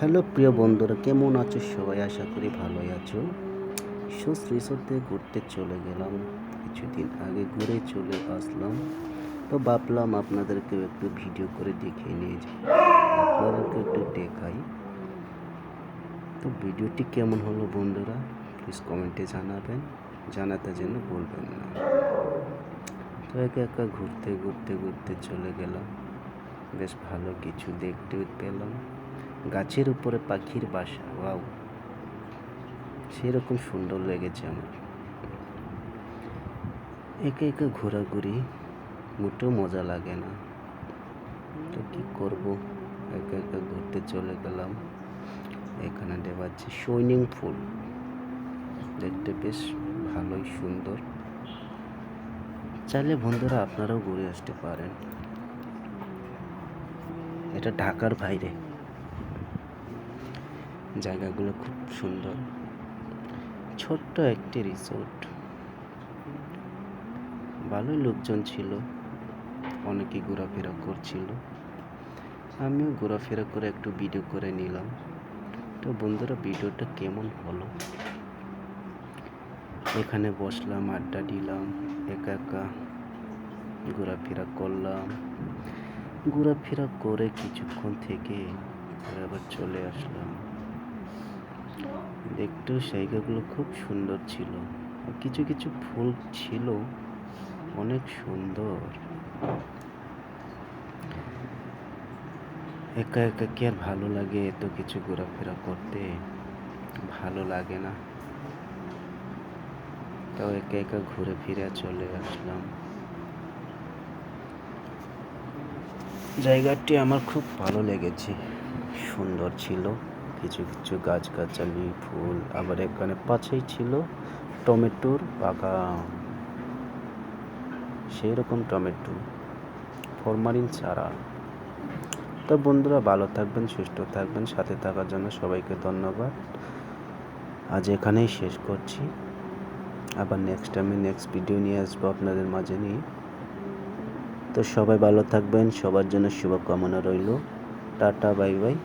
Hello প্রিয় বন্ধুরা, কেমন আছো সবাই? আশা করি ভালোই আছো। সোস রিসোর্টে ঘুরতে চলে গেলাম, কিছুদিন আগে ঘুরে চলে আসলাম। তো ভাবলাম আপনাদেরকেও একটু ভিডিও করে দেখিয়ে নিয়ে যাই, আপনাদেরকে একটু দেখাই। তো ভিডিওটি কেমন হলো বন্ধুরা, প্লিজ কমেন্টে জানাবেন, জানাতে যেন বলবেন না। তো একা একা ঘুরতে ঘুরতে ঘুরতে চলে গেলাম, বেশ ভালো কিছু দেখতে পেলাম। গাছের উপরে পাখির বাসা, ওয়াও, সেরকম সুন্দর লেগেছে আমার। একা একা ঘোরাঘুরি মোটেও মজা লাগে না, তো কী করব, একা একা ঘুরতে চলে গেলাম। এখানে দেখাচ্ছে সুইমিং পুল, দেখতে বেশ ভালোই সুন্দর। চাইলে বন্ধুরা আপনারাও ঘুরে আসতে পারেন, এটা ঢাকার বাইরে, জায়গাগুলো খুব সুন্দর। ছোট্ট একটি রিসোর্ট, ভালোই লোকজন ছিল, অনেকেই ঘোরাফেরা করছিল, আমিও ঘোরাফেরা করে একটু ভিডিও করে নিলাম। তো বন্ধুরা, ভিডিওটা কেমন হলো? এখানে বসলাম, আড্ডা দিলাম, একা একা ঘোরাফেরা করলাম। ঘোরাফেরা করে কিছুক্ষণ থেকে আবার চলে আসলাম। দেখতেও জায়গাগুলো খুব সুন্দর ছিল, আর কিছু কিছু ফুল ছিল অনেক সুন্দর। একা একা কি আর ভালো লাগে? এত কিছু ঘোরাফেরা করতে ভালো লাগে না। তাও একা একা ঘুরে ফিরে চলে আসলাম। জায়গাটি আমার খুব ভালো লেগেছে, সুন্দর ছিল। কিছু কিছু গাছগাছালি, ফুল, আবার এখানে পাশেই ছিল টমেটোর বাগান, সেই রকম টমেটো, ফরমালিন ছাড়া। তো বন্ধুরা, ভালো থাকবেন, সুস্থ থাকবেন, সাথে থাকার জন্য সবাইকে ধন্যবাদ। আজ এখানেই শেষ করছি, আবার নেক্সট ভিডিও নিয়ে আসবো আপনাদের মাঝে নিয়ে। তো সবাই ভালো থাকবেন, সবার জন্য শুভকামনা রইল। Tata, bye bye.